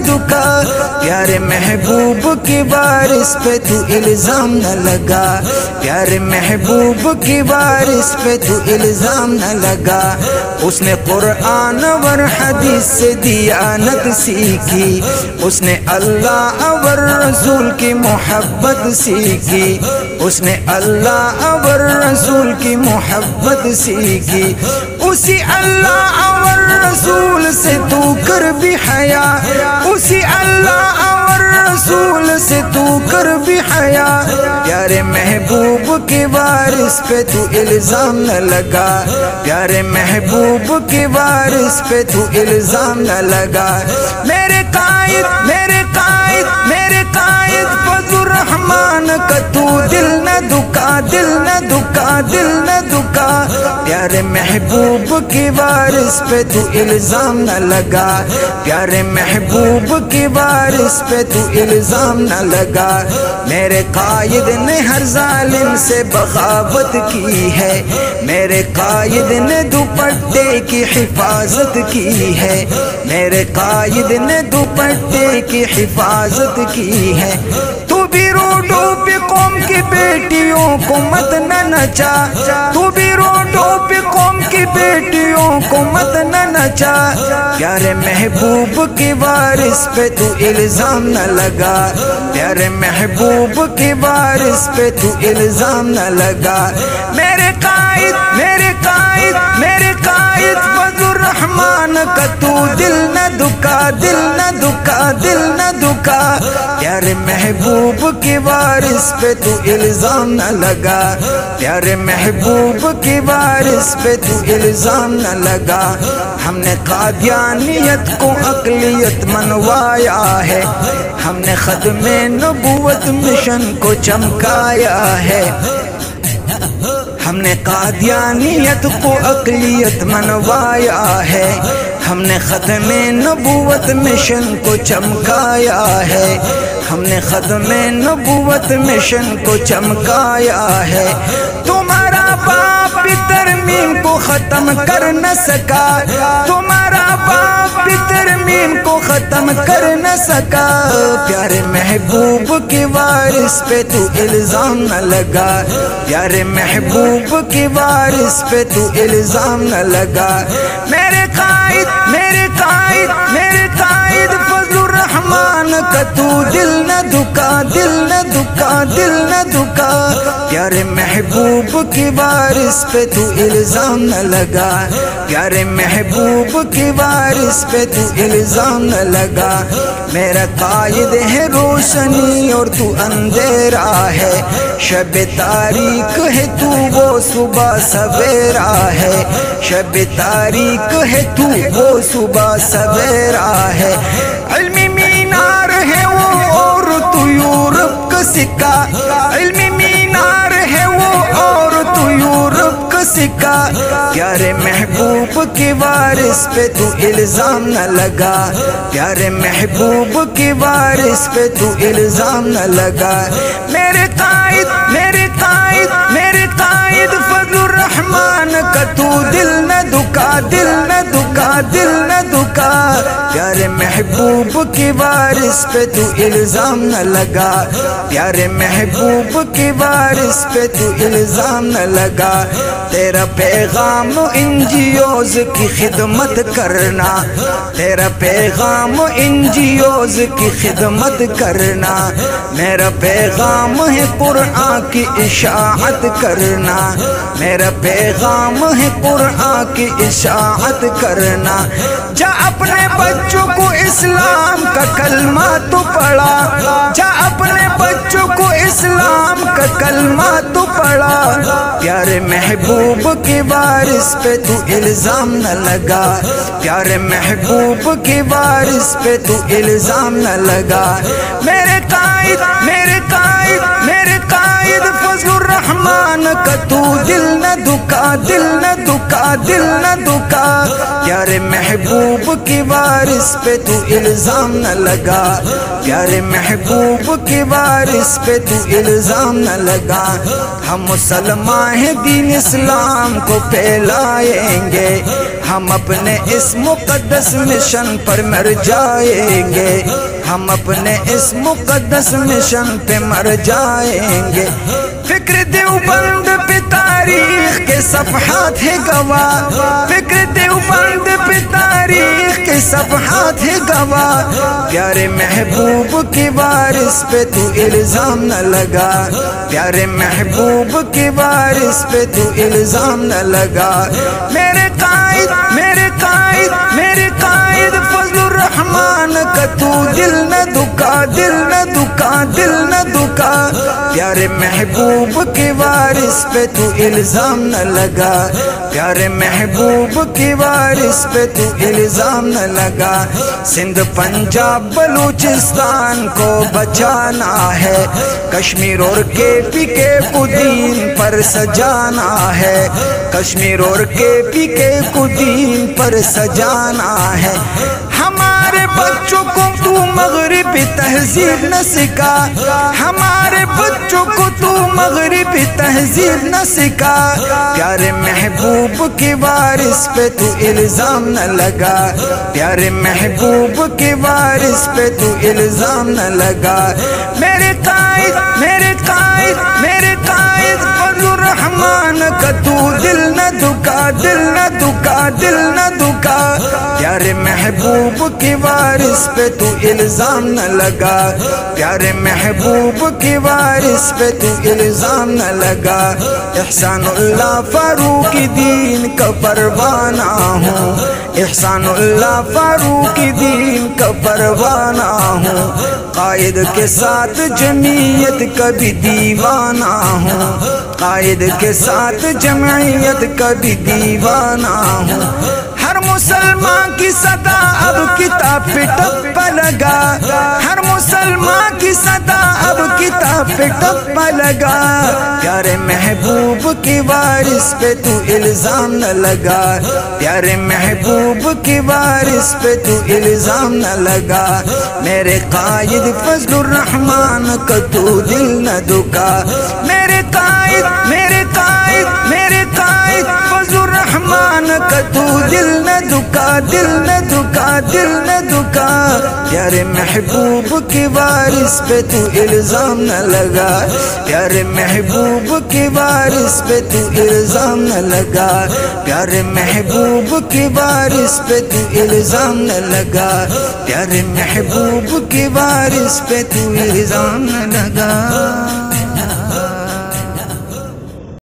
دکا، پیارے محبوب کی وارث پہ تو الزام نہ لگا، پیارے محبوب کی وارث پہ تو الزام نہ لگا۔ اس نے قرآن اور حدیث سے دیانت سیکھی، اس نے اللہ اور رسول کی محبت سیکھی، اس نے اللہ اور رسول کی محبت سیکھی۔ اسی اللہ اور رسول سے تو کر بھی حیا، اسی اللہ اور رسول سے تو کر بھی حیا، پیارے محبوب کی وارث پہ تو الزام نہ لگا، پیارے محبوب کی وارث پہ تو الزام نہ لگا۔ میرے قائد میرے قائد میرے قائد فضل الرحمن کا تو دل نہ دکا، دل نہ دکا، دل نہ دکا، پیارے محبوب کی وارث پہ تو الزام نہ لگا، پیارے محبوب کی وارث پہ تو الزام نہ لگا۔ میرے قائد نے ہر ظالم سے بغاوت کی ہے، میرے قائد نے دوپٹے کی حفاظت کی ہے، میرے قائد نے دوپٹے کی حفاظت کی ہے۔ تو بھی روڈوں پہ قوم کی بیٹیوں کو مت نہ نچا، تو بھی روڈوں پہ قوم کی بیٹیوں کو مت نہ نچا، پیارے محبوب کی وارث پہ تو الزام نہ لگا، پیارے محبوب کی وارث پہ تو الزام نہ لگا۔ میرے قائد میرے قائد میرے قائد فضل الرحمن کا تو دل نہ دکا، دل نہ دکا، دل نہ دکا، پیارے محبوب کی وارث پہ تو الزام نہ لگا، پیارے محبوب کی وارث پہ تو الزام نہ لگا۔ ہم نے قادیانیت کو اقلیت منوایا ہے، ہم نے ختم نبوت مشن کو چمکایا ہے، ہم نے قادیانیت کو اقلیت منوایا ہے، ہم نے ختم نبوت مشن کو چمکایا ہے، ہم نے ختم نبوت مشن کو چمکایا ہے۔ تمہارا باپ بھی ترمیم کو ختم کر نہ سکا، تمہارا باپ بھی ترمیم کو ختم کر نہ سکا، پیارے محبوب کی وارث پہ تو الزام نہ لگا، پیارے محبوب کی وارث پہ تو الزام نہ لگا۔ میرے قائد میرے قائد میرے قائد فضل الرحمن کا تو دل نہ دکا، دل نہ دکا، دل نہ دکا، پیارے محبوب کی وارث پہ تو الزام نہ لگا، پیارے محبوب کی وارث پہ تو الزام نہ لگا۔ میرا قائد ہے روشنی اور تو اندھیرا ہے، شب تاریک ہے تو وہ صبح سویرا ہے، شب تاریک ہے تو وہ صبح سویرا ہے۔ علمی مینار ہے وہ اور تو یورپ کا سکہ، علمی مینار ہے وہ اور تو یورپ کا سکہ، پیارے محبوب کی وارث پہ تو الزام نہ لگا، پیارے محبوب کی وارث پہ تو الزام نہ لگا۔ میرے قائد میرے قائد میرے قائد فضل الرحمن کا تو دل نہ دکا، دل نہ دکا، دل نہ دکا، پیارے محبوب کی وارث پہ تو الزام نہ لگا، پیارے محبوب کی وارث پہ تو الزام نہ لگا۔ تیرا پیغام ان جی اوز کی خدمت کرنا، تیرا پیغام ان جی اوز کی خدمت کرنا، میرا پیغام ہے قرآن کی اشاعت کرنا، میرا پیغام ہے قرآن کی اشاعت کرنا۔ جا اپنے بچوں کو اسلام کا کلمہ تو پڑھا، جا اپنے بچوں کو اسلام کا کلمہ تو پڑھا، پیارے محبوب کی وارث پہ تو الزام نہ لگا، پیارے محبوب کی وارث پہ تو الزام نہ لگا۔ میرے قائد میرے قائد میرے قائد فضل الرحمان کا تو دل نہ دکا، دل نہ دکا، دل نہ دکا، پیارے محبوب کی وارث پہ تو الزام نہ لگا، پیارے محبوب کی وارث پہ تو الزام نہ لگا۔ ہم مسلمان ہیں، دین اسلام کو پھیلائیں گے، ہم اپنے اس مقدس مشن پر مر جائیں گے، ہم اپنے اس مقدس مشن پہ مر جائیں گے۔ فکر دیوبند پہ تاریخ کے صفحات ہے گواہ، فکر دیوبند پہ تاریخ کے صفحات ہے گواہ، پیارے محبوب کی وارث پہ تو الزام نہ لگا، پیارے محبوب کی وارث پہ تو الزام نہ لگا۔ میرے قائد، میرے قائد، میرے قائد فضل الرحمان کا تو دل نہ دکا، دل نہ دکا، دل نہ دکا، پیارے محبوب کی وارث پہ تو الزام نہ لگا، پیارے محبوب کی وارث پہ تو الزام نہ لگا۔ سندھ پنجاب بلوچستان کو بچانا ہے، کشمیر اور KP کو دین پر سجانا ہے، کشمیر اور KP کو دین پر سجانا ہے۔ ہمارے بچوں کو تو مغربی تہذیب نہ سکھا، ہمارے بچوں کو تو مغربی تہذیب نہ سکھا، پیارے محبوب کی وارث پہ تو الزام نہ لگا، پیارے محبوب کی وارث پہ تو الزام نہ لگا۔ میرے قائد، میرے قائد، میرے قائد فضل الرحمان کا تو دل نہ دکا، دل نہ دکا، دل نہ دکا، پیارے محبوب کی وارث پہ تو الزام نہ لگا، پیارے محبوب کی وارث پہ تو الزام نہ لگا۔ احسان اللہ فاروقی دین کا پروانہ ہوں، احسان اللہ فاروقی دین کا پروانہ ہوں، قائد کے ساتھ جمعیت کا بھی دیوانہ ہوں، قائد کے ساتھ جمعیت کا بھی دیوانہ ہوں۔ ہر مسلمان کی صدا اب کتاب پہ ٹپا لگا، ہر مسلمان کی صدا اب کتاب پہ ٹپا لگا، پیارے محبوب کی وارث پہ تو الزام نہ لگا، پیارے محبوب کی وارث پہ تو الزام نہ لگا۔ میرے قائد فضل الرحمان کا تو دل نہ دکا، میرے قائد، میرے قائد، میرے قائد فضل الرحمان کا تو دل نہ دکا، دل نہ دکا، دل نہ دکا، پیارے محبوب کی وارث پہ تو الزام نہ لگا، پیارے محبوب کی وارث پہ تو الزام نہ لگا، پیارے محبوب کی وارث پہ تو الزام نہ لگا، پیارے محبوب کی وارث پہ تو الزام نہ لگا۔